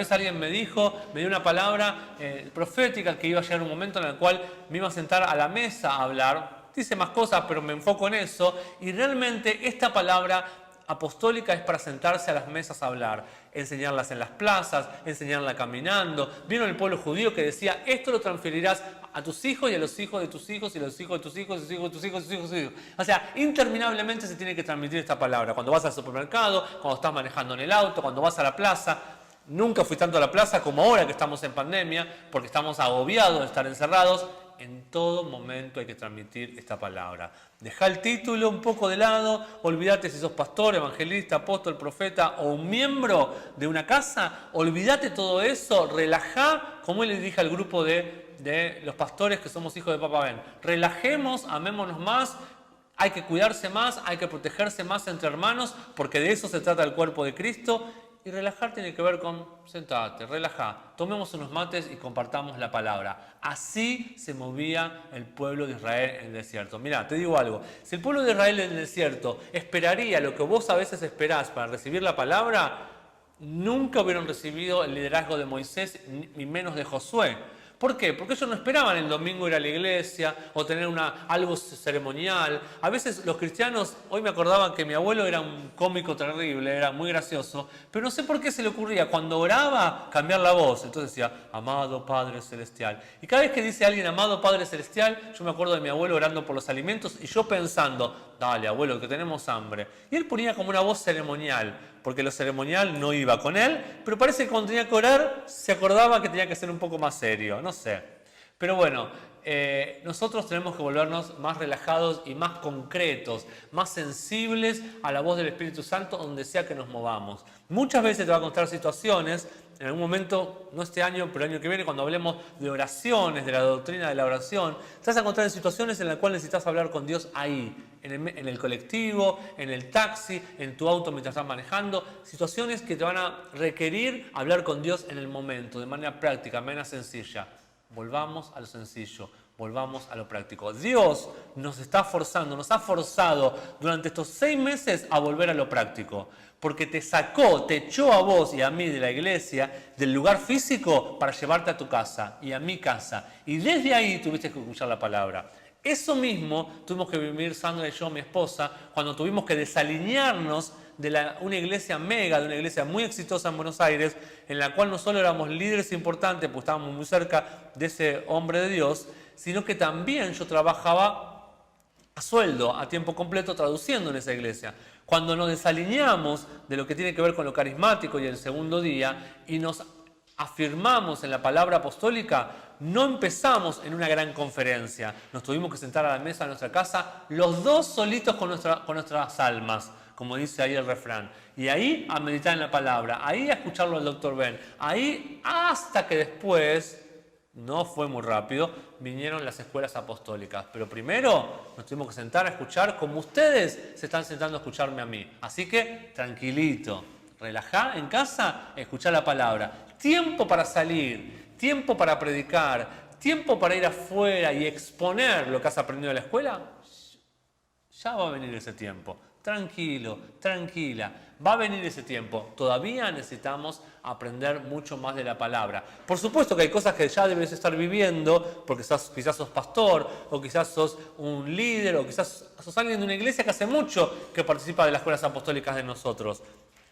vez alguien me dio una palabra profética que iba a llegar un momento en el cual me iba a sentar a la mesa a hablar. Dice más cosas, pero me enfoco en eso. Y realmente esta palabra apostólica es para sentarse a las mesas a hablar, enseñarlas en las plazas, enseñarla caminando. Vieron el pueblo judío que decía, esto lo transferirás a tus hijos y a los hijos de tus hijos y a los hijos de tus hijos y a los hijos de tus hijos y a tus hijos. O sea, interminablemente se tiene que transmitir esta palabra. Cuando vas al supermercado, cuando estás manejando en el auto, cuando vas a la plaza. Nunca fui tanto a la plaza como ahora que estamos en pandemia, porque estamos agobiados de estar encerrados. En todo momento hay que transmitir esta palabra. Deja el título un poco de lado, olvídate si sos pastor, evangelista, apóstol, profeta o un miembro de una casa, olvídate todo eso, relajá, como le dije al grupo de los pastores que somos hijos de Papá Ben, relajemos, amémonos más, hay que cuidarse más, hay que protegerse más entre hermanos, porque de eso se trata el cuerpo de Cristo. Y relajar tiene que ver con sentate, relajá, tomemos unos mates y compartamos la palabra. Así se movía el pueblo de Israel en el desierto. Mirá, te digo algo, si el pueblo de Israel en el desierto esperaría lo que vos a veces esperás para recibir la palabra, nunca hubieran recibido el liderazgo de Moisés ni menos de Josué. ¿Por qué? Porque ellos no esperaban el domingo ir a la iglesia o tener algo ceremonial. A veces los cristianos, hoy me acordaban que mi abuelo era un cómico terrible, era muy gracioso, pero no sé por qué se le ocurría cuando oraba cambiar la voz. Entonces decía, amado Padre Celestial. Y cada vez que dice alguien, amado Padre Celestial, yo me acuerdo de mi abuelo orando por los alimentos y yo pensando, dale abuelo, que tenemos hambre. Y él ponía como una voz ceremonial, porque lo ceremonial no iba con él, pero parece que cuando tenía que orar se acordaba que tenía que ser un poco más serio, no sé. Pero bueno, nosotros tenemos que volvernos más relajados y más concretos, más sensibles a la voz del Espíritu Santo donde sea que nos movamos. Muchas veces te va a contar situaciones, en algún momento, no este año, pero el año que viene, cuando hablemos de oraciones, de la doctrina de la oración, te vas a encontrar en situaciones en las cuales necesitas hablar con Dios ahí, en el colectivo, en el taxi, en tu auto mientras estás manejando, situaciones que te van a requerir hablar con Dios en el momento, de manera práctica, de manera sencilla. Volvamos a lo sencillo, volvamos a lo práctico. Dios nos está forzando, nos ha forzado durante estos 6 meses a volver a lo práctico. Porque te sacó, te echó a vos y a mí de la iglesia, del lugar físico, para llevarte a tu casa y a mi casa. Y desde ahí tuviste que escuchar la palabra. Eso mismo tuvimos que vivir Sandra y yo, mi esposa, cuando tuvimos que desalinearnos de una iglesia mega, de una iglesia muy exitosa en Buenos Aires, en la cual no solo éramos líderes importantes, porque estábamos muy cerca de ese hombre de Dios, sino que también yo trabajaba a sueldo, a tiempo completo, traduciendo en esa iglesia. Cuando nos desalineamos de lo que tiene que ver con lo carismático y el segundo día y nos afirmamos en la palabra apostólica, no empezamos en una gran conferencia. Nos tuvimos que sentar a la mesa de nuestra casa, los dos solitos con nuestras almas, como dice ahí el refrán. Y ahí a meditar en la palabra, ahí a escucharlo al Dr. Ben, ahí hasta que después, no fue muy rápido, vinieron las escuelas apostólicas. Pero primero nos tuvimos que sentar a escuchar como ustedes se están sentando a escucharme a mí. Así que tranquilito, relajá en casa, escuchá la palabra. Tiempo para salir, tiempo para predicar, tiempo para ir afuera y exponer lo que has aprendido en la escuela. Ya va a venir ese tiempo. Tranquilo, tranquila, va a venir ese tiempo. Todavía necesitamos aprender mucho más de la palabra. Por supuesto que hay cosas que ya debes estar viviendo, porque quizás sos pastor, o quizás sos un líder, o quizás sos alguien de una iglesia que hace mucho que participa de las escuelas apostólicas de nosotros.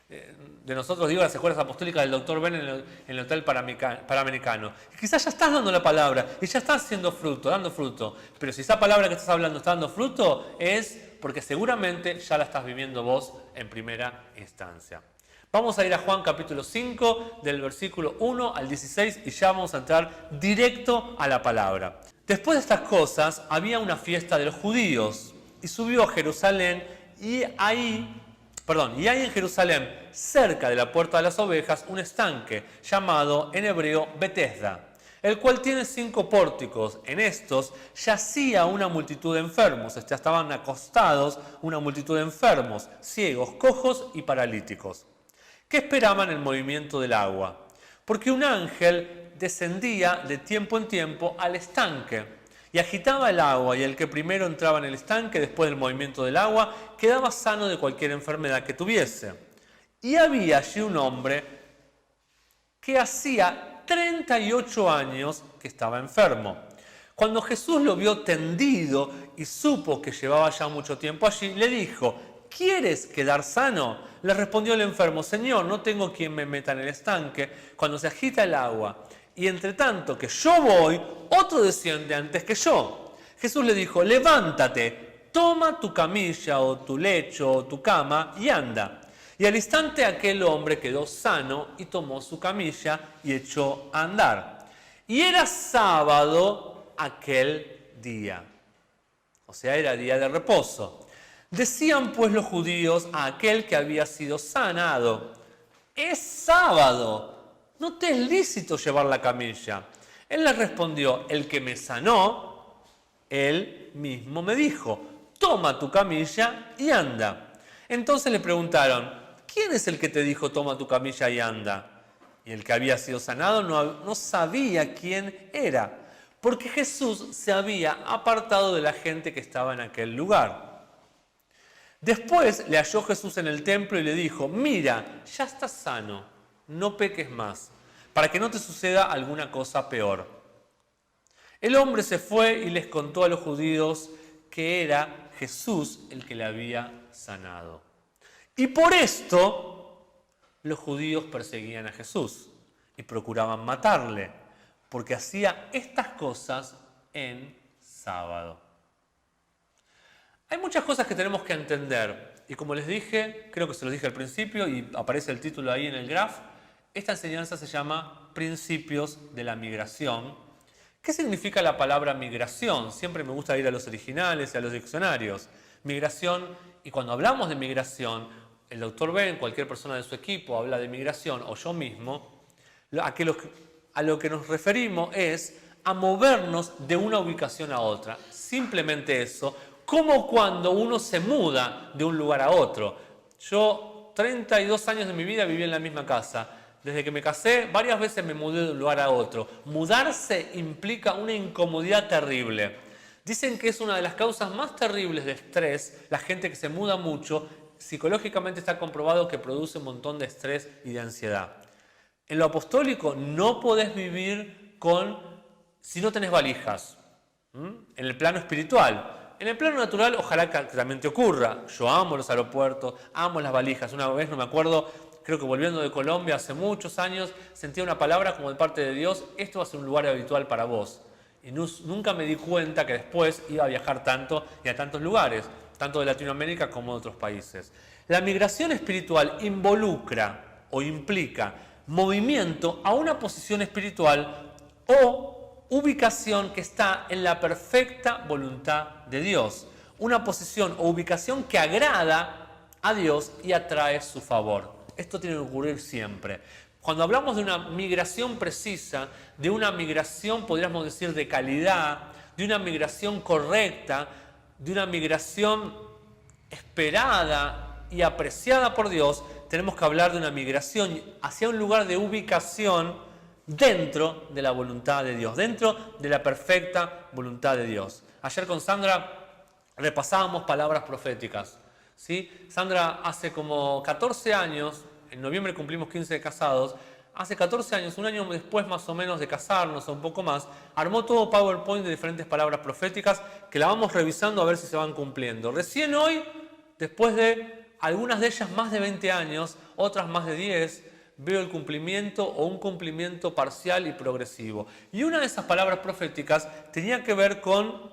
De nosotros digo las escuelas apostólicas del Dr. Ben en el Hotel Panamericano. Quizás ya estás dando la palabra y ya estás haciendo fruto, dando fruto. Pero si esa palabra que estás hablando está dando fruto, es porque seguramente ya la estás viviendo vos en primera instancia. Vamos a ir a Juan capítulo 5, del versículo 1 al 16, y ya vamos a entrar directo a la palabra. Después de estas cosas, había una fiesta de los judíos, y subió a Jerusalén, y hay en Jerusalén, cerca de la puerta de las ovejas, un estanque llamado en hebreo Betesda, el cual tiene 5 pórticos. En estos yacía una multitud de enfermos, estaban acostados una multitud de enfermos, ciegos, cojos y paralíticos, que esperaban el movimiento del agua, porque un ángel descendía de tiempo en tiempo al estanque y agitaba el agua, y el que primero entraba en el estanque después del movimiento del agua quedaba sano de cualquier enfermedad que tuviese. Y había allí un hombre que hacía 38 años que estaba enfermo. Cuando Jesús lo vio tendido y supo que llevaba ya mucho tiempo allí, le dijo: ¿quieres quedar sano? Le respondió el enfermo: Señor, no tengo quien me meta en el estanque cuando se agita el agua. Y entre tanto que yo voy, otro desciende antes que yo. Jesús le dijo: levántate, toma tu camilla o tu lecho o tu cama y anda. Y al instante aquel hombre quedó sano y tomó su camilla y echó a andar. Y era sábado aquel día. O sea, era día de reposo. Decían pues los judíos a aquel que había sido sanado: es sábado, no te es lícito llevar la camilla. Él les respondió: el que me sanó, él mismo me dijo: toma tu camilla y anda. Entonces le preguntaron: ¿quién es el que te dijo toma tu camilla y anda? Y el que había sido sanado no sabía quién era, porque Jesús se había apartado de la gente que estaba en aquel lugar. Después le halló Jesús en el templo y le dijo: mira, ya estás sano, no peques más, para que no te suceda alguna cosa peor. El hombre se fue y les contó a los judíos que era Jesús el que le había sanado. Y por esto los judíos perseguían a Jesús y procuraban matarle, porque hacía estas cosas en sábado. Hay muchas cosas que tenemos que entender, y como les dije, creo que se los dije al principio y aparece el título ahí en el graph, esta enseñanza se llama Principios de la Migración. ¿Qué significa la palabra migración? Siempre me gusta ir a los originales y a los diccionarios. Migración, y cuando hablamos de migración, el doctor Ben, cualquier persona de su equipo habla de migración, o yo mismo, a lo que nos referimos es a movernos de una ubicación a otra. Simplemente eso. Como cuando uno se muda de un lugar a otro. Yo 32 años de mi vida viví en la misma casa. Desde que me casé, varias veces me mudé de un lugar a otro. Mudarse implica una incomodidad terrible. Dicen que es una de las causas más terribles de estrés. La gente que se muda mucho, psicológicamente está comprobado que produce un montón de estrés y de ansiedad. En lo apostólico no podés vivir si no tenés valijas. En el plano espiritual. En el plano natural, ojalá que también te ocurra. Yo amo los aeropuertos, amo las valijas. Una vez, no me acuerdo, creo que volviendo de Colombia hace muchos años, sentía una palabra como de parte de Dios: esto va a ser un lugar habitual para vos. Y nunca me di cuenta que después iba a viajar tanto y a tantos lugares, tanto de Latinoamérica como de otros países. La migración espiritual involucra o implica movimiento a una posición espiritual o ubicación que está en la perfecta voluntad de Dios. Una posición o ubicación que agrada a Dios y atrae su favor. Esto tiene que ocurrir siempre. Cuando hablamos de una migración precisa, de una migración, podríamos decir, de calidad, de una migración correcta, de una migración esperada y apreciada por Dios, tenemos que hablar de una migración hacia un lugar de ubicación dentro de la voluntad de Dios, dentro de la perfecta voluntad de Dios. Ayer con Sandra repasábamos palabras proféticas, ¿sí? Sandra hace como 14 años, en noviembre cumplimos 15 de casados, hace 14 años, un año después más o menos de casarnos o un poco más, armó todo PowerPoint de diferentes palabras proféticas que la vamos revisando a ver si se van cumpliendo. Recién hoy, después de algunas de ellas más de 20 años, otras más de 10, veo el cumplimiento o un cumplimiento parcial y progresivo. Y una de esas palabras proféticas tenía que ver con,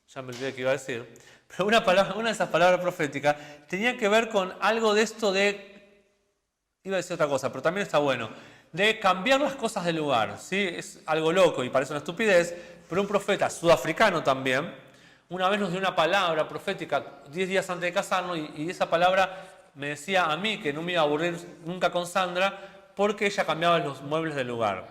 ya me olvidé qué iba a decir, pero una de esas palabras proféticas tenía que ver con algo de esto de, iba a decir otra cosa, pero también está bueno, de cambiar las cosas de lugar, ¿sí? Es algo loco y parece una estupidez, pero un profeta sudafricano también, una vez nos dio una palabra profética 10 días antes de casarnos y esa palabra me decía a mí que no me iba a aburrir nunca con Sandra porque ella cambiaba los muebles del lugar.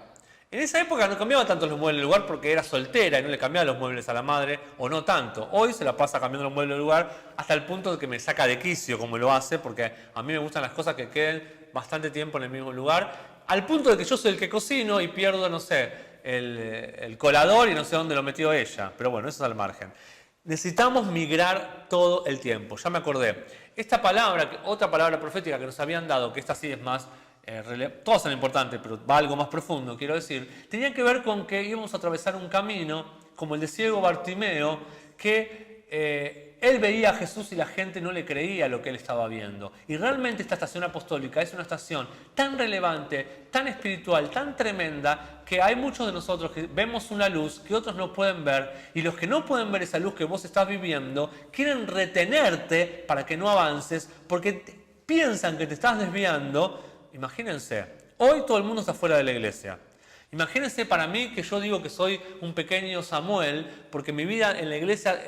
En esa época no cambiaba tanto los muebles del lugar porque era soltera y no le cambiaba los muebles a la madre, o no tanto. Hoy se la pasa cambiando los muebles del lugar hasta el punto de que me saca de quicio como lo hace, porque a mí me gustan las cosas que queden bastante tiempo en el mismo lugar, al punto de que yo soy el que cocino y pierdo, no sé, el colador y no sé dónde lo metió ella. Pero bueno, eso es al margen. Necesitamos migrar todo el tiempo. Ya me acordé. Esta palabra, otra palabra profética que nos habían dado, que esta sí es más todas son importantes, pero va algo más profundo, quiero decir, tenía que ver con que íbamos a atravesar un camino, como el de ciego Bartimeo, que él veía a Jesús y la gente no le creía lo que él estaba viendo. Y realmente esta estación apostólica es una estación tan relevante, tan espiritual, tan tremenda, que hay muchos de nosotros que vemos una luz que otros no pueden ver, y los que no pueden ver esa luz que vos estás viviendo, quieren retenerte para que no avances, porque piensan que te estás desviando. Imagínense, hoy todo el mundo está fuera de la iglesia. Imagínense para mí que yo digo que soy un pequeño Samuel, porque mi vida en la iglesia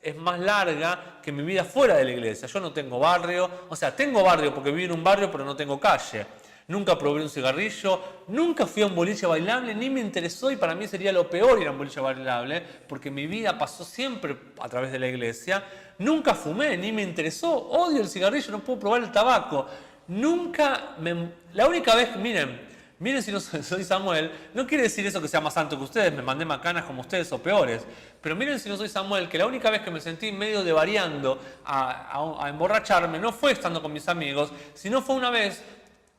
es más larga que mi vida fuera de la iglesia. Yo no tengo barrio, o sea, tengo barrio porque vivo en un barrio, pero no tengo calle. Nunca probé un cigarrillo, nunca fui a un boliche bailable, ni me interesó, y para mí sería lo peor ir a un boliche bailable, porque mi vida pasó siempre a través de la iglesia. Nunca fumé, ni me interesó, odio el cigarrillo, no puedo probar el tabaco. La única vez, miren si no soy Samuel, no quiere decir eso que sea más santo que ustedes, me mandé macanas como ustedes o peores, pero miren si no soy Samuel, que la única vez que me sentí medio devariando a emborracharme no fue estando con mis amigos, sino fue una vez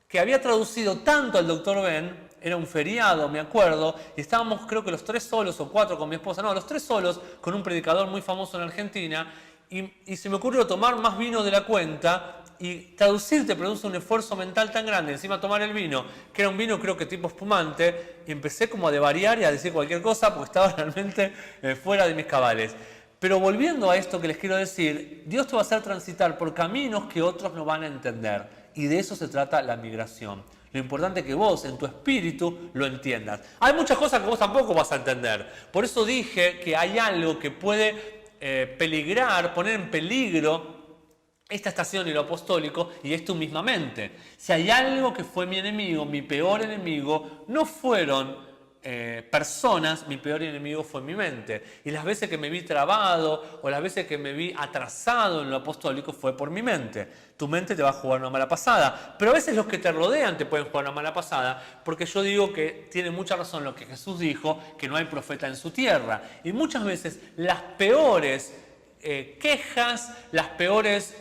que había traducido tanto al Dr. Ben, era un feriado, me acuerdo, y estábamos creo que los 3 solos o 4 con mi esposa, no, los 3 solos con un predicador muy famoso en Argentina, y se me ocurrió tomar más vino de la cuenta. Y traducir te produce un esfuerzo mental tan grande, encima tomar el vino, que era un vino creo que tipo espumante, y empecé como a devariar y a decir cualquier cosa porque estaba realmente fuera de mis cabales. Pero volviendo a esto que les quiero decir, Dios te va a hacer transitar por caminos que otros no van a entender, y de eso se trata la migración. Lo importante es que vos en tu espíritu lo entiendas. Hay muchas cosas que vos tampoco vas a entender, por eso dije que hay algo que puede peligrar, poner en peligro esta estación y lo apostólico, y es tu misma mente. Si hay algo que fue mi enemigo, mi peor enemigo, no fueron personas, mi peor enemigo fue mi mente. Y las veces que me vi trabado o las veces que me vi atrasado en lo apostólico fue por mi mente. Tu mente te va a jugar una mala pasada, pero a veces los que te rodean te pueden jugar una mala pasada, porque yo digo que tiene mucha razón lo que Jesús dijo, que no hay profeta en su tierra. Y muchas veces las peores quejas, las peores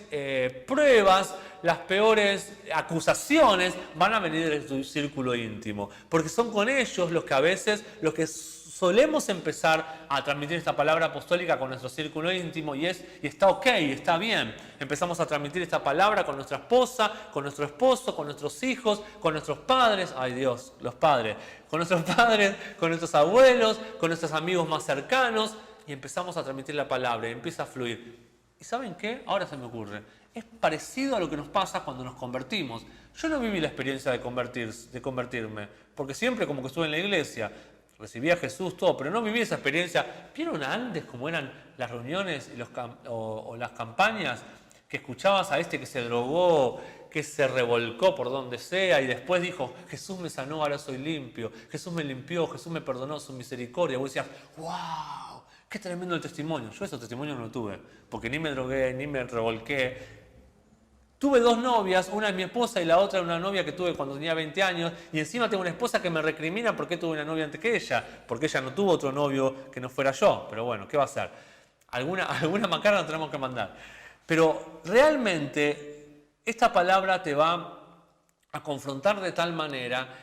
pruebas, las peores acusaciones van a venir de tu círculo íntimo, porque son con ellos los que a veces, los que solemos empezar a transmitir esta palabra apostólica con nuestro círculo íntimo, y está ok, está bien. Empezamos a transmitir esta palabra con nuestra esposa, con nuestro esposo, con nuestros hijos, con nuestros padres, ay Dios, los padres, con nuestros padres, con nuestros abuelos, con nuestros amigos más cercanos, y empezamos a transmitir la palabra y empieza a fluir. ¿Y saben qué? Ahora se me ocurre. Es parecido a lo que nos pasa cuando nos convertimos. Yo no viví la experiencia de convertirme, porque siempre como que estuve en la iglesia, recibí a Jesús, todo, pero no viví esa experiencia. ¿Vieron antes cómo eran las reuniones y o las campañas? Que escuchabas a este que se drogó, que se revolcó por donde sea y después dijo, Jesús me sanó, ahora soy limpio, Jesús me limpió, Jesús me perdonó, su misericordia. Vos decías, ¡wow! ¡Qué tremendo el testimonio! Yo esos testimonios no lo tuve, porque ni me drogué, ni me revolqué. Tuve 2 novias, una es mi esposa y la otra una novia que tuve cuando tenía 20 años, y encima tengo una esposa que me recrimina porque tuve una novia antes que ella, porque ella no tuvo otro novio que no fuera yo. Pero bueno, ¿qué va a hacer? Alguna macana nos tenemos que mandar. Pero realmente esta palabra te va a confrontar de tal manera,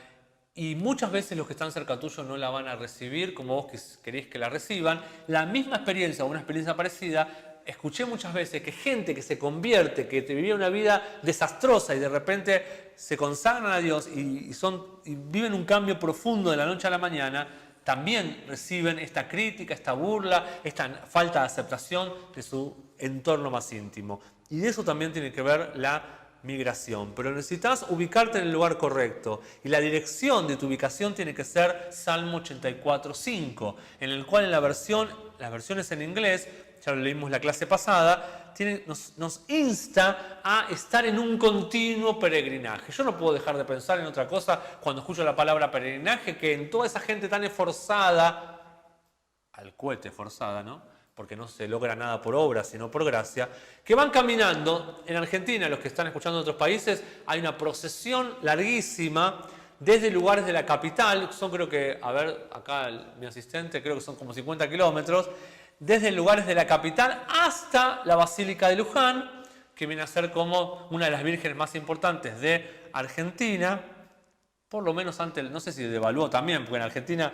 y muchas veces los que están cerca tuyo no la van a recibir como vos querés que la reciban. La misma experiencia o una experiencia parecida, escuché muchas veces que gente que se convierte, que te vivía una vida desastrosa y de repente se consagran a Dios y viven un cambio profundo de la noche a la mañana, también reciben esta crítica, esta burla, esta falta de aceptación de su entorno más íntimo. Y de eso también tiene que ver la migración. Pero necesitas ubicarte en el lugar correcto. Y la dirección de tu ubicación tiene que ser Salmo 84:5, en el cual en las versiones en inglés, ya lo leímos la clase pasada, nos insta a estar en un continuo peregrinaje. Yo no puedo dejar de pensar en otra cosa cuando escucho la palabra peregrinaje, que en toda esa gente tan esforzada, al cohete forzada, ¿no? Porque no se logra nada por obra, sino por gracia, que van caminando. En Argentina, los que están escuchando en otros países, hay una procesión larguísima desde lugares de la capital, son creo que, a ver, acá mi asistente, creo que son como 50 kilómetros, desde lugares de la capital hasta la Basílica de Luján, que viene a ser como una de las vírgenes más importantes de Argentina. Por lo menos antes, no sé si devaluó también, porque en Argentina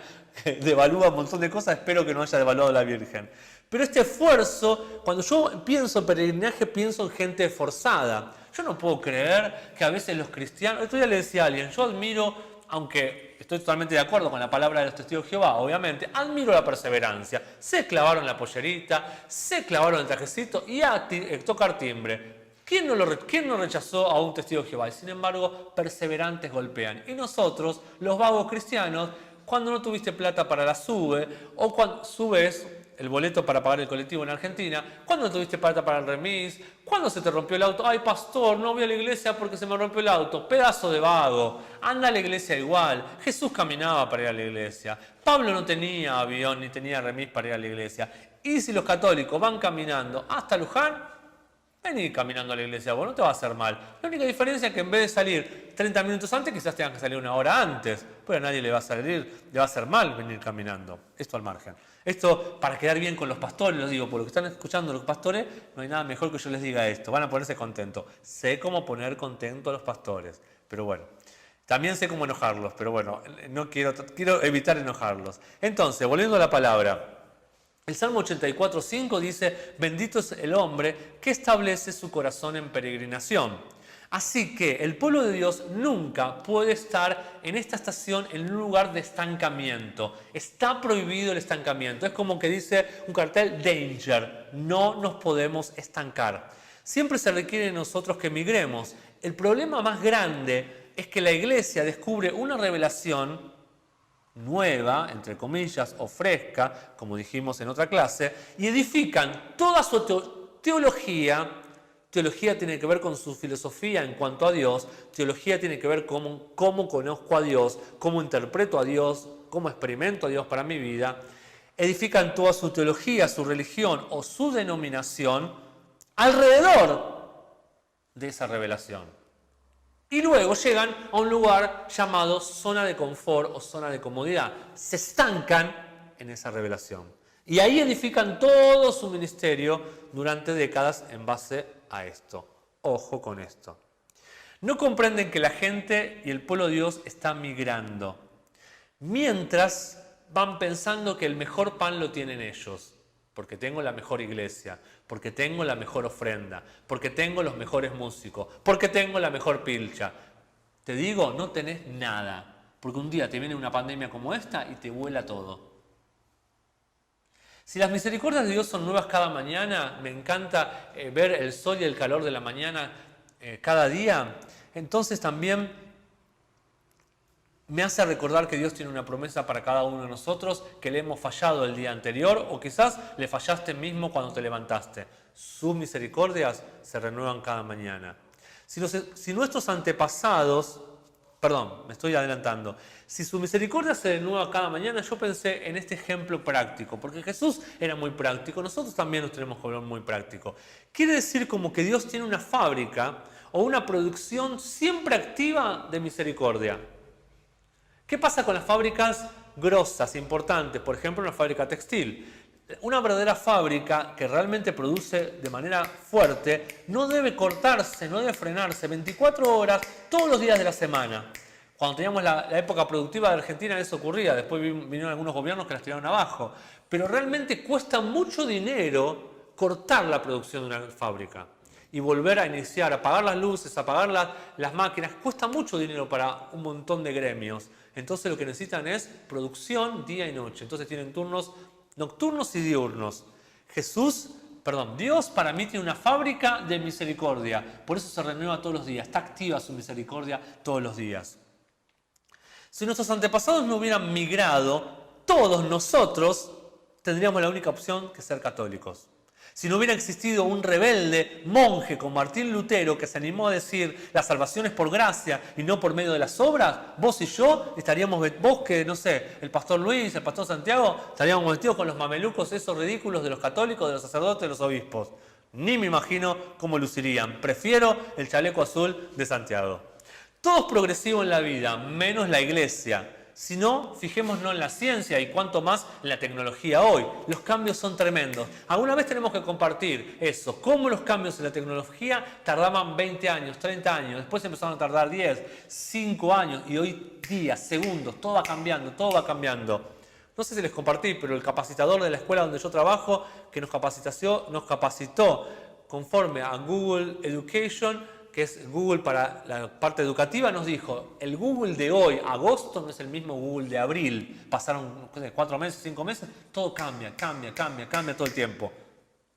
devalúa un montón de cosas, espero que no haya devaluado la Virgen. Pero este esfuerzo, cuando yo pienso en peregrinaje, pienso en gente esforzada. Yo no puedo creer que a veces los cristianos, esto ya le decía a alguien, yo admiro, aunque estoy totalmente de acuerdo con la palabra de los testigos de Jehová, obviamente, admiro la perseverancia. Se clavaron la pollerita, se clavaron el trajecito y a tocar timbre. ¿Quién no rechazó a un testigo de Jehová? Y sin embargo, perseverantes golpean. Y nosotros, los vagos cristianos, cuando no tuviste plata para la SUBE, o cuando subes el boleto para pagar el colectivo en Argentina, cuando no tuviste plata para el remis, cuando se te rompió el auto, ay pastor, no voy a la iglesia porque se me rompió el auto, pedazo de vago, anda a la iglesia igual. Jesús caminaba para ir a la iglesia, Pablo no tenía avión ni tenía remis para ir a la iglesia. Y si los católicos van caminando hasta Luján, vení caminando a la iglesia, vos no te va a hacer mal. La única diferencia es que en vez de salir 30 minutos antes, quizás tengas que salir una hora antes. Pero a nadie le va a hacer mal venir caminando. Esto al margen. Esto para quedar bien con los pastores, lo digo, por lo que están escuchando los pastores, no hay nada mejor que yo les diga esto. Van a ponerse contentos. Sé cómo poner contentos a los pastores. Pero bueno, también sé cómo enojarlos. Pero bueno, no quiero evitar enojarlos. Entonces, volviendo a la palabra. El Salmo 84:5 dice, bendito es el hombre que establece su corazón en peregrinación. Así que el pueblo de Dios nunca puede estar en esta estación en un lugar de estancamiento. Está prohibido el estancamiento. Es como que dice un cartel, danger, no nos podemos estancar. Siempre se requiere de nosotros que migremos. El problema más grande es que la iglesia descubre una revelación nueva, entre comillas, o fresca, como dijimos en otra clase, y edifican toda su teología. Teología tiene que ver con su filosofía en cuanto a Dios, teología tiene que ver con cómo conozco a Dios, cómo interpreto a Dios, cómo experimento a Dios para mi vida. Edifican toda su teología, su religión o su denominación alrededor de esa revelación. Y luego llegan a un lugar llamado zona de confort o zona de comodidad. Se estancan en esa revelación. Y ahí edifican todo su ministerio durante décadas en base a esto. Ojo con esto. No comprenden que la gente y el pueblo de Dios están migrando. Mientras van pensando que el mejor pan lo tienen ellos. Porque tengo la mejor iglesia, porque tengo la mejor ofrenda, porque tengo los mejores músicos, porque tengo la mejor pilcha. Te digo, no tenés nada, porque un día te viene una pandemia como esta y te vuela todo. Si las misericordias de Dios son nuevas cada mañana, me encanta ver el sol y el calor de la mañana cada día, entonces también me hace recordar que Dios tiene una promesa para cada uno de nosotros, que le hemos fallado el día anterior o quizás le fallaste mismo cuando te levantaste. Sus misericordias se renuevan cada mañana. Si nuestros antepasados, me estoy adelantando, si su misericordia se renueva cada mañana, yo pensé en este ejemplo práctico, porque Jesús era muy práctico, nosotros también nos tenemos que volver muy práctico. Quiere decir como que Dios tiene una fábrica o una producción siempre activa de misericordia. ¿Qué pasa con las fábricas grosas, importantes? Por ejemplo, una fábrica textil. Una verdadera fábrica que realmente produce de manera fuerte no debe cortarse, no debe frenarse 24 horas todos los días de la semana. Cuando teníamos la época productiva de Argentina eso ocurría, después vinieron algunos gobiernos que las tiraron abajo. Pero realmente cuesta mucho dinero cortar la producción de una fábrica y volver a iniciar, apagar las luces, apagar las máquinas. Cuesta mucho dinero para un montón de gremios. Entonces lo que necesitan es producción día y noche. Entonces tienen turnos nocturnos y diurnos. Dios para mí tiene una fábrica de misericordia. Por eso se renueva todos los días. Está activa su misericordia todos los días. Si nuestros antepasados no hubieran migrado, todos nosotros tendríamos la única opción que ser católicos. Si no hubiera existido un rebelde monje como Martín Lutero que se animó a decir la salvación es por gracia y no por medio de las obras, vos y yo estaríamos, el pastor Luis, el pastor Santiago, estaríamos vestidos con los mamelucos esos ridículos de los católicos, de los sacerdotes, de los obispos. Ni me imagino cómo lucirían. Prefiero el chaleco azul de Santiago. Todo es progresivo en la vida, menos la iglesia. sino fijémonos en la ciencia y cuanto más en la tecnología hoy. Los cambios son tremendos. Alguna vez tenemos que compartir eso, cómo los cambios en la tecnología tardaban 20 años, 30 años, después empezaron a tardar 10, 5 años y hoy días, segundos, todo va cambiando, todo va cambiando. No sé si les compartí, pero el capacitador de la escuela donde yo trabajo, que nos capacitó conforme a Google Education, que es Google para la parte educativa, nos dijo, el Google de hoy, agosto, no es el mismo Google de abril. Pasaron 4 meses, 5 meses, todo cambia todo el tiempo.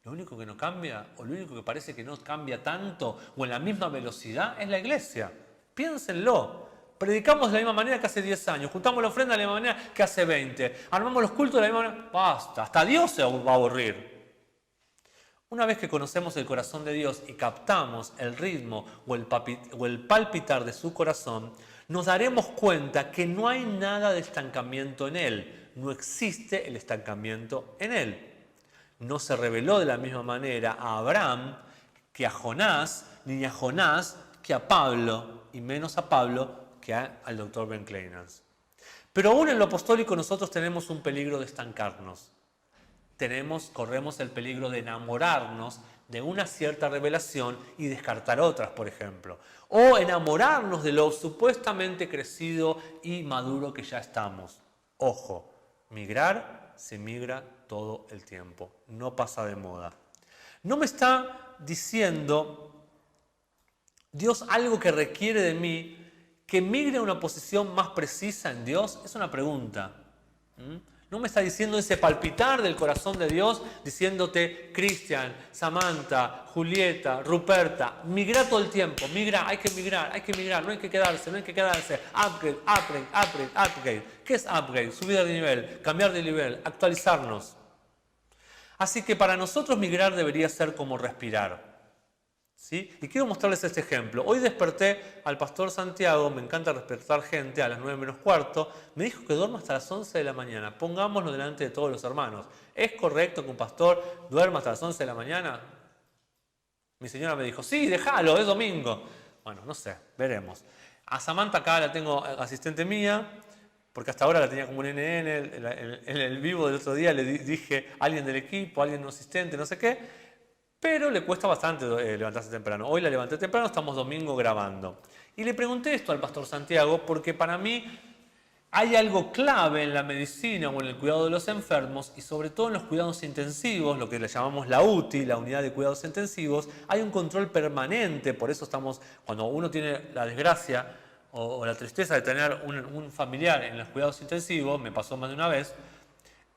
Lo único que no cambia, o lo único que parece que no cambia tanto, o en la misma velocidad, es la iglesia. Piénsenlo. Predicamos de la misma manera que hace 10 años, juntamos la ofrenda de la misma manera que hace 20, armamos los cultos de la misma manera, basta, hasta Dios se va a aburrir. Una vez que conocemos el corazón de Dios y captamos el ritmo o el palpitar de su corazón, nos daremos cuenta que no hay nada de estancamiento en Él, no existe el estancamiento en Él. No se reveló de la misma manera a Abraham que a Jonás, ni a Jonás que a Pablo, y menos a Pablo que al doctor Ben Kleinans. Pero aún en lo apostólico nosotros tenemos un peligro de estancarnos. Corremos el peligro de enamorarnos de una cierta revelación y descartar otras, por ejemplo. O enamorarnos de lo supuestamente crecido y maduro que ya estamos. Ojo, migrar se migra todo el tiempo, no pasa de moda. No me está diciendo Dios algo que requiere de mí que migre a una posición más precisa en Dios. Es una pregunta. No me está diciendo ese palpitar del corazón de Dios, diciéndote, Cristian, Samantha, Julieta, Ruperta, migra todo el tiempo, migra, hay que migrar, no hay que quedarse, upgrade. ¿Qué es upgrade? Subir de nivel, cambiar de nivel, actualizarnos. Así que para nosotros migrar debería ser como respirar. ¿Sí? Y quiero mostrarles este ejemplo. Hoy desperté al pastor Santiago, me encanta despertar gente a las 9 menos cuarto, me dijo que duerma hasta las 11 de la mañana, pongámoslo delante de todos los hermanos. ¿Es correcto que un pastor duerma hasta las 11 de la mañana? Mi señora me dijo, sí, déjalo, es domingo. Bueno, no sé, veremos. A Samantha acá la tengo asistente mía, porque hasta ahora la tenía como un NN, en el vivo del otro día le dije alguien del equipo, alguien no asistente, no sé qué. Pero le cuesta bastante levantarse temprano. Hoy la levanté temprano, estamos domingo grabando. Y le pregunté esto al pastor Santiago porque para mí hay algo clave en la medicina o en el cuidado de los enfermos y sobre todo en los cuidados intensivos, lo que le llamamos la UTI, la unidad de cuidados intensivos. Hay un control permanente, por eso cuando uno tiene la desgracia o la tristeza de tener un familiar en los cuidados intensivos, me pasó más de una vez,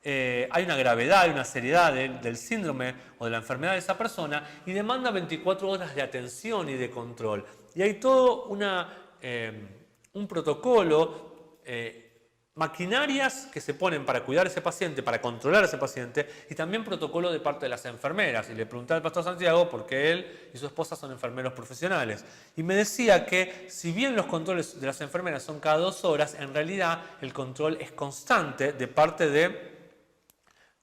hay una gravedad, hay una seriedad del síndrome o de la enfermedad de esa persona y demanda 24 horas de atención y de control. Y hay todo un protocolo, maquinarias que se ponen para cuidar a ese paciente, para controlar a ese paciente y también protocolo de parte de las enfermeras. Y le pregunté al pastor Santiago porque él y su esposa son enfermeros profesionales. Y me decía que si bien los controles de las enfermeras son cada 2 horas, en realidad el control es constante de parte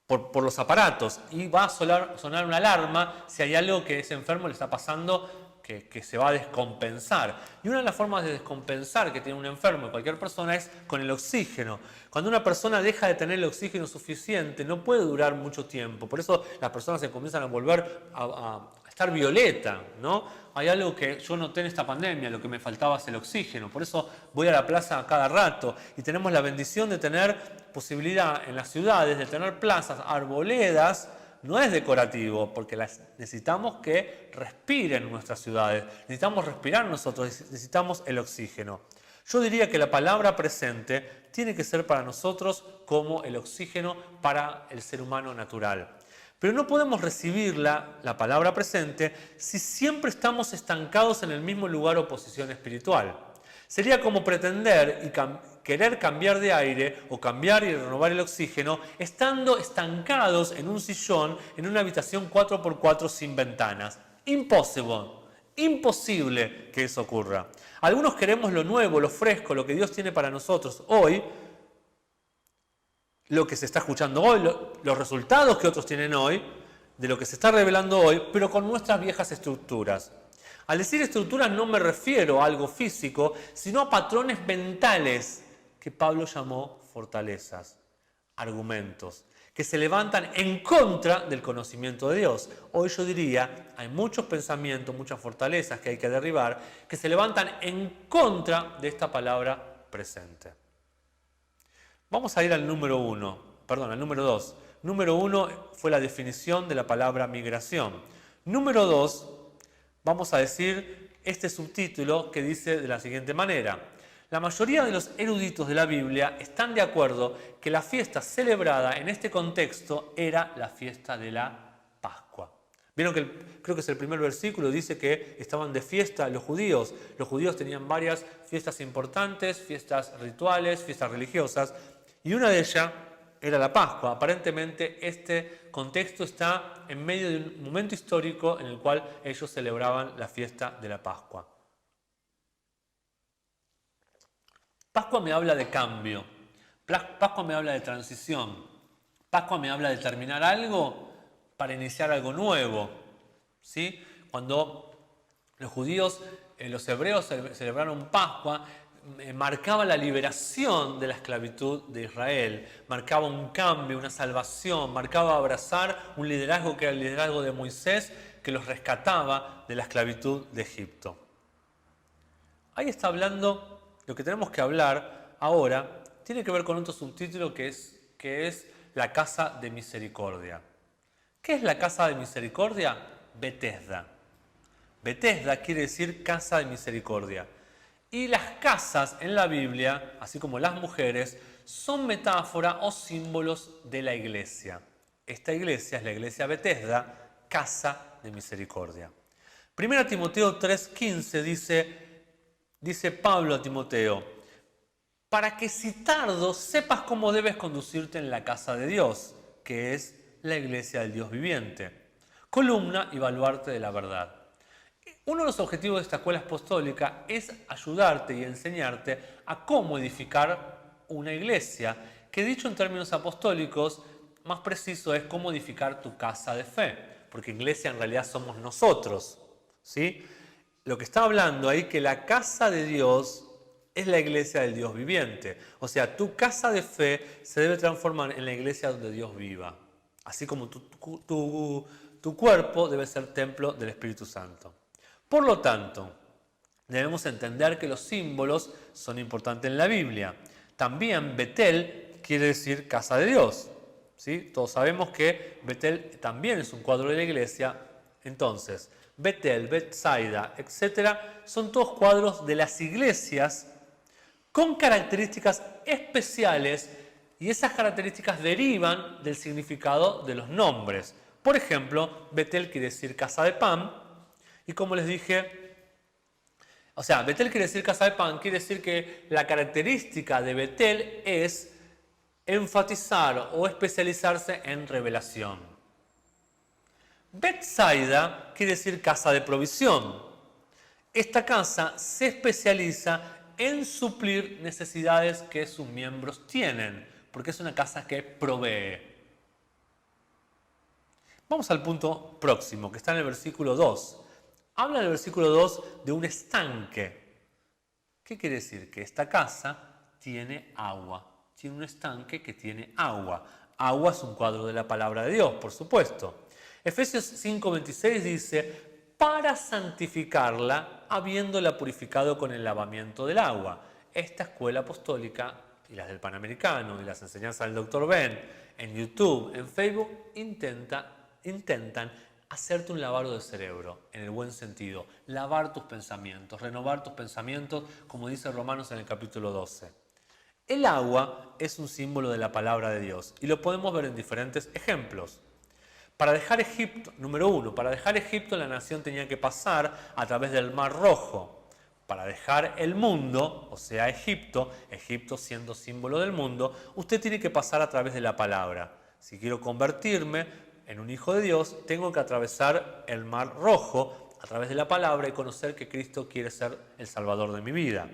por los aparatos y va a sonar una alarma si hay algo que ese enfermo le está pasando que se va a descompensar. Y una de las formas de descompensar que tiene un enfermo, cualquier persona, es con el oxígeno. Cuando una persona deja de tener el oxígeno suficiente, no puede durar mucho tiempo. Por eso las personas se comienzan a volver a estar violeta, ¿no? Hay algo que yo noté en esta pandemia, lo que me faltaba es el oxígeno. Por eso voy a la plaza a cada rato y tenemos la bendición de tener posibilidad en las ciudades de tener plazas, arboledas. No es decorativo, porque necesitamos que respiren nuestras ciudades, necesitamos respirar nosotros, necesitamos el oxígeno. Yo diría que la palabra presente tiene que ser para nosotros como el oxígeno para el ser humano natural. Pero no podemos recibir la palabra presente si siempre estamos estancados en el mismo lugar o posición espiritual. Sería como pretender y querer cambiar de aire o cambiar y renovar el oxígeno estando estancados en un sillón en una habitación 4x4 sin ventanas. Imposible que eso ocurra. Algunos queremos lo nuevo, lo fresco, lo que Dios tiene para nosotros hoy, lo que se está escuchando hoy, los resultados que otros tienen hoy, de lo que se está revelando hoy, pero con nuestras viejas estructuras. Al decir estructuras no me refiero a algo físico, sino a patrones mentales que Pablo llamó fortalezas, argumentos, que se levantan en contra del conocimiento de Dios. Hoy yo diría, hay muchos pensamientos, muchas fortalezas que hay que derribar, que se levantan en contra de esta palabra presente. Vamos a ir al número 2. Número 1 fue la definición de la palabra migración. Número 2, vamos a decir este subtítulo que dice de la siguiente manera: la mayoría de los eruditos de la Biblia están de acuerdo que la fiesta celebrada en este contexto era la fiesta de la Pascua. Vieron que creo que es el primer versículo, dice que estaban de fiesta los judíos. Los judíos tenían varias fiestas importantes, fiestas rituales, fiestas religiosas, y una de ellas era la Pascua. Aparentemente este contexto está en medio de un momento histórico en el cual ellos celebraban la fiesta de la Pascua. Pascua me habla de cambio, Pascua me habla de transición, Pascua me habla de terminar algo para iniciar algo nuevo, ¿sí? Cuando los judíos, los hebreos celebraron Pascua, marcaba la liberación de la esclavitud de Israel, marcaba un cambio, una salvación, marcaba abrazar un liderazgo que era el liderazgo de Moisés, que los rescataba de la esclavitud de Egipto. Ahí está hablando, lo que tenemos que hablar ahora tiene que ver con otro subtítulo que es la casa de misericordia. ¿Qué es la casa de misericordia? Betesda. Betesda quiere decir casa de misericordia. Y las casas en la Biblia, así como las mujeres, son metáfora o símbolos de la iglesia. Esta iglesia es la iglesia Betesda, casa de misericordia. 1 Timoteo 3:15 dice Pablo a Timoteo: para que si tardo sepas cómo debes conducirte en la casa de Dios, que es la iglesia del Dios viviente, columna y baluarte de la verdad. Uno de los objetivos de esta escuela apostólica es ayudarte y enseñarte a cómo edificar una iglesia, que dicho en términos apostólicos, más preciso es cómo edificar tu casa de fe, porque iglesia en realidad somos nosotros, ¿sí? Lo que está hablando ahí que la casa de Dios es la iglesia del Dios viviente. O sea, tu casa de fe se debe transformar en la iglesia donde Dios viva. Así como tu cuerpo debe ser templo del Espíritu Santo. Por lo tanto, debemos entender que los símbolos son importantes en la Biblia. También Betel quiere decir casa de Dios, ¿sí? Todos sabemos que Betel también es un cuadro de la iglesia. Entonces, Betel, Betsaida, etc. son todos cuadros de las iglesias con características especiales, y esas características derivan del significado de los nombres. Por ejemplo, Betel quiere decir casa de pan, y como les dije, Betel quiere decir casa de pan, quiere decir que la característica de Betel es enfatizar o especializarse en revelación. Betsaida quiere decir casa de provisión. Esta casa se especializa en suplir necesidades que sus miembros tienen, porque es una casa que provee. Vamos al punto próximo, que está en el versículo 2. Habla en el versículo 2 de un estanque. ¿Qué quiere decir? Que esta casa tiene agua. Tiene un estanque que tiene agua. Agua es un cuadro de la palabra de Dios, por supuesto. Efesios 5:26 dice: para santificarla, habiéndola purificado con el lavamiento del agua. Esta escuela apostólica y las del Panamericano y las enseñanzas del Dr. Ben en YouTube, en Facebook, intentan hacerte un lavado de cerebro, en el buen sentido, lavar tus pensamientos, renovar tus pensamientos, como dice Romanos en el capítulo 12. El agua es un símbolo de la palabra de Dios y lo podemos ver en diferentes ejemplos. Para dejar Egipto, número 1, para dejar Egipto la nación tenía que pasar a través del Mar Rojo. Para dejar el mundo, o sea Egipto siendo símbolo del mundo, usted tiene que pasar a través de la palabra. Si quiero convertirme en un hijo de Dios, tengo que atravesar el Mar Rojo a través de la palabra y conocer que Cristo quiere ser el Salvador de mi vida.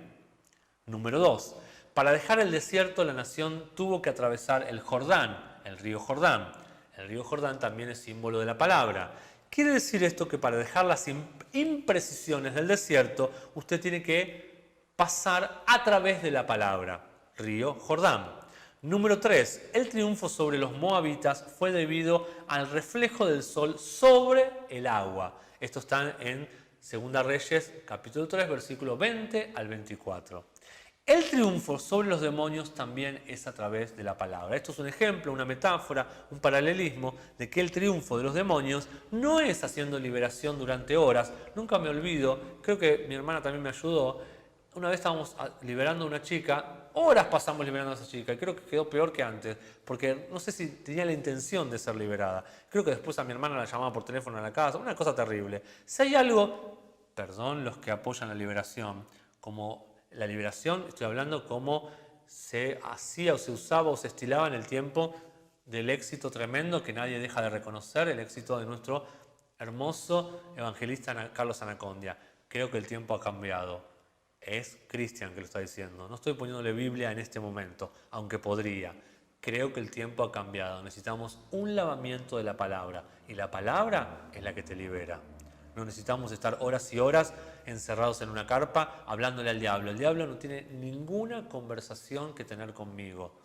Número 2. Para dejar el desierto, la nación tuvo que atravesar el Jordán, el río Jordán. El río Jordán también es símbolo de la palabra. Quiere decir esto que para dejar las imprecisiones del desierto, usted tiene que pasar a través de la palabra. río Jordán. Número 3. El triunfo sobre los moabitas fue debido al reflejo del sol sobre el agua. Esto está en 2 Reyes, capítulo 3, versículo 20 al 24. El triunfo sobre los demonios también es a través de la palabra. Esto es un ejemplo, una metáfora, un paralelismo de que el triunfo de los demonios no es haciendo liberación durante horas. Nunca me olvido, creo que mi hermana también me ayudó. Una vez estábamos liberando a una chica, horas pasamos liberando a esa chica y creo que quedó peor que antes, porque no sé si tenía la intención de ser liberada. Creo que después a mi hermana la llamaba por teléfono a la casa, una cosa terrible. Si hay algo, perdón los que apoyan la liberación, como la liberación, estoy hablando como se hacía o se usaba o se estilaba en el tiempo del éxito tremendo que nadie deja de reconocer, el éxito de nuestro hermoso evangelista Carlos Anacondia. Creo que el tiempo ha cambiado. Es Cristian que lo está diciendo. No estoy poniéndole Biblia en este momento, aunque podría. Creo que el tiempo ha cambiado. Necesitamos un lavamiento de la palabra. Y la palabra es la que te libera. No necesitamos estar horas y horas encerrados en una carpa hablándole al diablo. El diablo no tiene ninguna conversación que tener conmigo.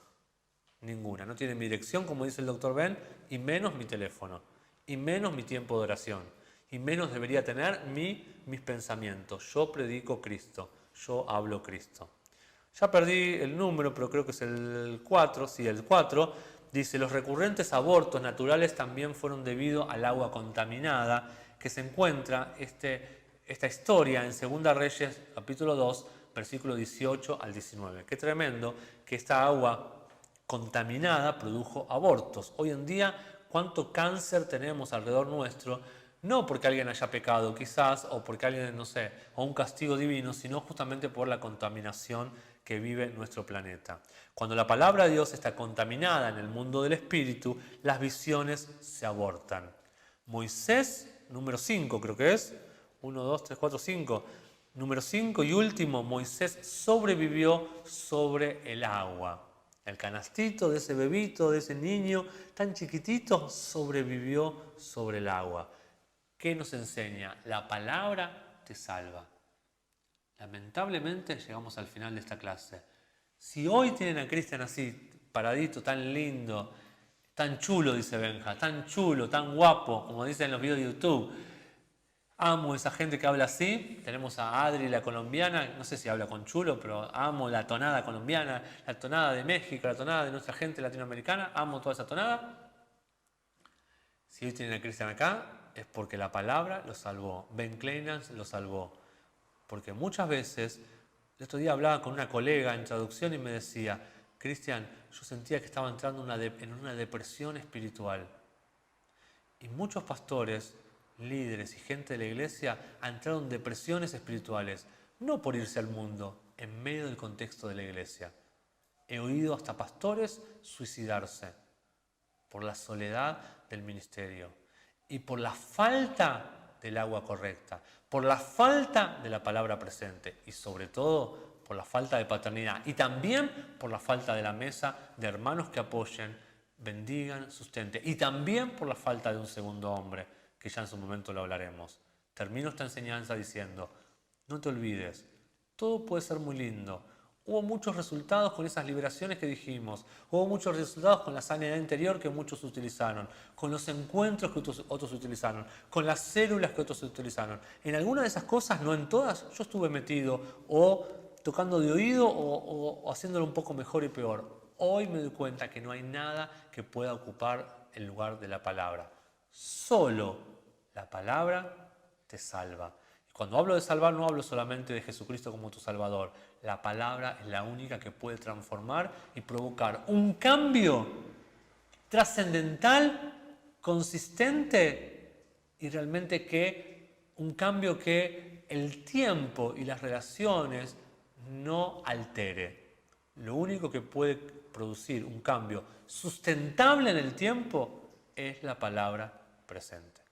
Ninguna. No tiene mi dirección, como dice el doctor Ben, y menos mi teléfono. Y menos mi tiempo de oración. Y menos debería tener mis pensamientos. Yo predico Cristo. Yo hablo Cristo. Ya perdí el número, pero creo que es el 4. Sí, el 4. Dice, los recurrentes abortos naturales también fueron debido al agua contaminada, que se encuentra esta historia en 2 Reyes, capítulo 2, versículo 18 al 19. Qué tremendo que esta agua contaminada produjo abortos. Hoy en día, ¿cuánto cáncer tenemos alrededor nuestro? No porque alguien haya pecado quizás, o porque alguien, no sé, o un castigo divino, sino justamente por la contaminación que vive nuestro planeta. Cuando la palabra de Dios está contaminada en el mundo del espíritu, las visiones se abortan. Moisés, número 5 creo que es, 1, 2, 3, 4, 5. Número 5 y último, Moisés sobrevivió sobre el agua. El canastito de ese bebito, de ese niño tan chiquitito, sobrevivió sobre el agua. ¿Qué nos enseña? La palabra te salva. Lamentablemente llegamos al final de esta clase. Si hoy tienen a Cristian así, paradito, tan lindo, tan chulo, dice Benja, tan chulo, tan guapo, como dicen en los videos de YouTube. Amo esa gente que habla así. Tenemos a Adri, la colombiana, no sé si habla con chulo, pero amo la tonada colombiana, la tonada de México, la tonada de nuestra gente latinoamericana. Amo toda esa tonada. Si hoy tienen a Cristian acá, es porque la palabra lo salvó. Ben Kleinans lo salvó. Porque muchas veces, el otro día hablaba con una colega en traducción y me decía, Cristian, yo sentía que estaba entrando en una depresión espiritual. Y muchos pastores, líderes y gente de la iglesia han entrado en depresiones espirituales, no por irse al mundo, en medio del contexto de la iglesia. He oído hasta pastores suicidarse por la soledad del ministerio y por la falta del agua correcta, por la falta de la palabra presente y sobre todo por la falta de paternidad y también por la falta de la mesa de hermanos que apoyen, bendigan, sustenten y también por la falta de un segundo hombre, que ya en su momento lo hablaremos. Termino esta enseñanza diciendo, no te olvides, todo puede ser muy lindo. Hubo muchos resultados con esas liberaciones que dijimos, hubo muchos resultados con la sanidad interior que muchos utilizaron, con los encuentros que otros utilizaron, con las células que otros utilizaron. En alguna de esas cosas, no en todas, yo estuve metido o tocando de oído o haciéndolo un poco mejor y peor. Hoy me doy cuenta que no hay nada que pueda ocupar el lugar de la palabra. Solo la palabra te salva. Cuando hablo de salvar, no hablo solamente de Jesucristo como tu Salvador. La palabra es la única que puede transformar y provocar un cambio trascendental, consistente y realmente un cambio que el tiempo y las relaciones no altere. Lo único que puede producir un cambio sustentable en el tiempo es la palabra presente.